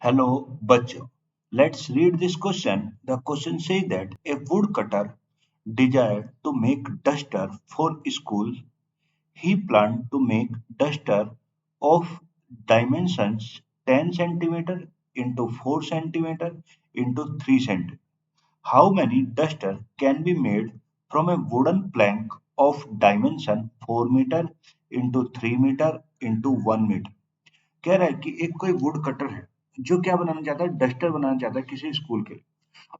Hello, Bachcho. Let's read this question. The question says that a woodcutter desired to make duster for school. He planned to make duster of dimensions 10 centimeter into 4 centimeter into 3 centimeter. How many duster can be made from a wooden plank of dimension 4 meter into 3 meter into 1 meter? कह रहा है कि एक कोई would cutter है जो क्या बनाना चाहता है, डस्टर बनाना चाहता है किसी स्कूल के लिए।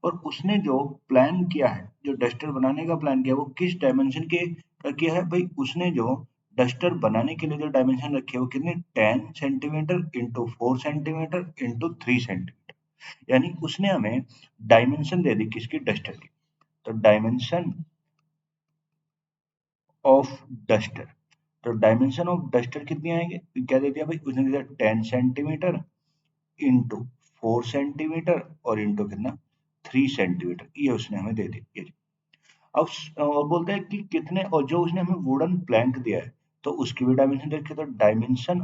और उसने जो प्लान किया है, जो डस्टर बनाने का प्लान किया, वो किस डायमेंशन के का किया है भाई? उसने जो डस्टर बनाने के लिए जो डायमेंशन रखे हैं वो कितने, 10 centimetre into 4 centimetre into 3 centimetre. यानी उसने हमें डायमेंशन दे दी किसकी, डस्टर की। तो डायमेंशन ऑफ डस्टर, तो डायमेंशन ऑफ डस्टर कितनी आएंगे, क्या दे दिया भाई? उसने दिया 10 सेंटीमीटर इंटू 4 सेंटीमीटर और इंटू कितना, 3 सेंटीमीटर। ये उसने हमें दे दी ये। अब और बोलते हैं कि कितने, और जो उसने हमें वुडन प्लैंक दिया है तो उसकी भी डायमेंशन देखिए। तो डायमेंशन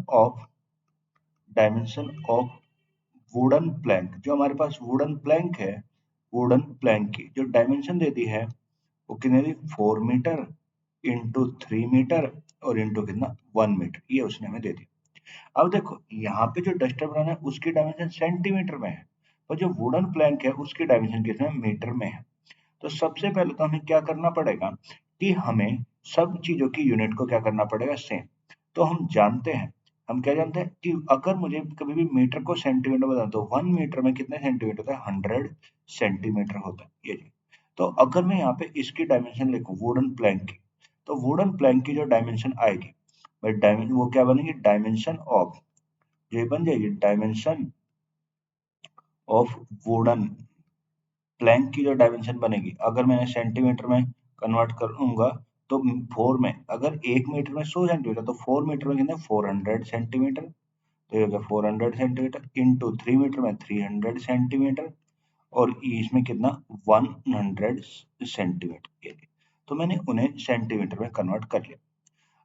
ऑफ वुडन प्लैंक, जो हमारे पास वुडन प्लैंक है, वुडन प्लैंक की जो डायमेंशन दे दी है वो कितने दी, 4 मीटर इंटू 3 मीटर और इंटू कितना, 1 मीटर। ये उसने हमें दे दी। अब देखो यहाँ पे जो डस्टर बनाना है उसकी डायमेंशन सेंटीमीटर में है, और जो वुडन प्लैंक है उसकी डायमेंशन कितने में, मीटर में है। तो सबसे पहले तो हमें क्या करना पड़ेगा कि हमें सब चीजों की यूनिट को क्या करना पड़ेगा, सेम। तो हम जानते हैं, हम क्या जानते हैं कि अगर मुझे कभी भी मीटर को सेंटीमीटर बता दो, 1 मीटर में कितने सेंटीमीटर होता है, 100 सेंटीमीटर होता है ये जी। तो अगर मैं यहाँ पे इसकी डायमेंशन लिखूं वुडन प्लैंक की, तो वुडन प्लैंक की जो डायमेंशन आएगी भाई, डायमेंशन वो क्या बनेगी, डायमेंशन ऑफ, ये बन जाएगी डायमेंशन ऑफ वुडन प्लैंक की जो डायमेंशन बनेगी, अगर मैंने सेंटीमीटर में कन्वर्ट करूंगा तो 4 में, अगर 1 मीटर में 100 सेंटीमीटर, तो 4 मीटर में कितने, 400 सेंटीमीटर। तो ये हो गया 400 सेंटीमीटर इंटू 3 मीटर में 300 सेंटीमीटर और इसमें कितना, 100 सेंटीमीटर। ये तो मैंने उन्हें सेंटीमीटर में कन्वर्ट कर लिया।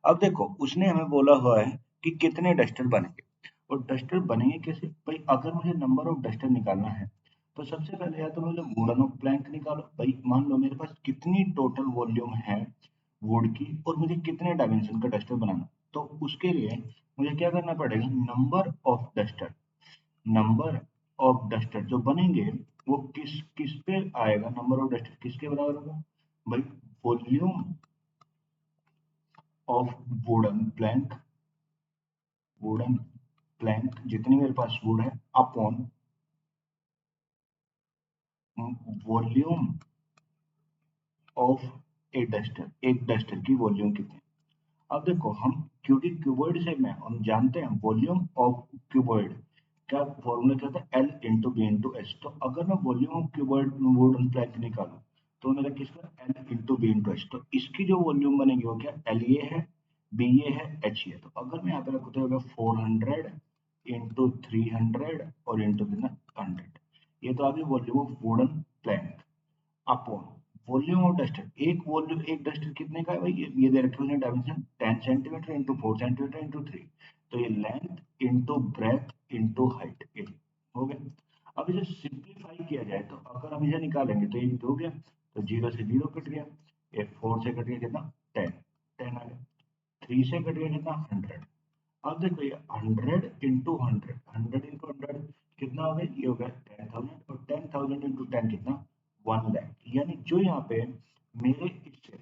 अब देखो उसने हमें बोला हुआ है कि कितने डस्टर बनेंगे, और डस्टर बनेंगे कैसे भाई? अगर मुझे नंबर ऑफ डस्टर निकालना है तो सबसे पहले या तो मुझे वुडन ऑफ प्लैंक निकालो भाई। मान लो मेरे पास कितनी टोटल वॉल्यूम है वुड की और मुझे कितने डायमेंशन का डस्टर बनाना, तो उसके लिए मुझे क्या करना पड़ेगा, number of duster, number of duster जो बनेंगे वो किस किस पे आएगा, नंबर ऑफ डस्टर किसके बराबर होगा भाई, volume of wooden plank, wooden plank जितनी मेरे पास वुड है upon volume of A duster, एक डस्टर की वॉल्यूम कितनी। अब देखो हम, क्योंकि क्यूबॉइड से में हम जानते हैं वॉल्यूम ऑफ क्यूबॉइड क्या फॉर्मूला क्या था, L into B into H. तो अगर मैं volume of cuboid wooden plank निकालूं तो मेरा किसका, L into B into H. तो इसकी जो वॉल्यूम बनेगी वो क्या, एल ये है, बी ये है, एच ये। तो अगर मैं यहाँ पे रखूँ तो होगा 400 इंटू 300 और इंटू कितना, 100। ये तो आ गई volume of wooden plank upon volume of duster. एक वॉल्यूम, एक डस्टर कितने का है भाई, ये दे रखे हैं dimension 10 centimetre into 4 centimetre into 3। तो ये length into breadth into height, ये हो गया। अब इसे सिंप्लीफाई किया जाए तो अगर हम इसे निकालेंगे तो ये हो गया, तो जीरो से जीरो कट गया, ये 4 से कट गया कितना, 10, 10 आ गया, 3 से कट गया कितना, 100। अब देखो ये 100 इंटू 100, 100 इंटू 100 कितना हो गया, ये हो गया 10,000, और 10,000 इंटू 10 कितना, 1 लाख। यानी जो यहाँ पे मेरे इससे,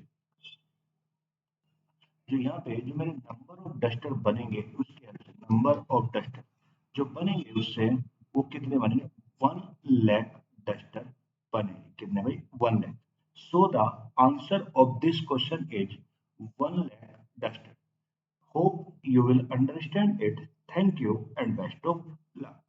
जो यहाँ पे जो मेरे नंबर ऑफ डस्टर बनेंगे उसके नंबर ऑफ डस्टर जो बनेंगे उससे वो कितने बनेंगे, 1 लाख डस्टर बनेंगे। कितने भाई, 1 lakh. So the answer of this question is 1 lakh duster. Hope you will understand it. Thank you and best of luck.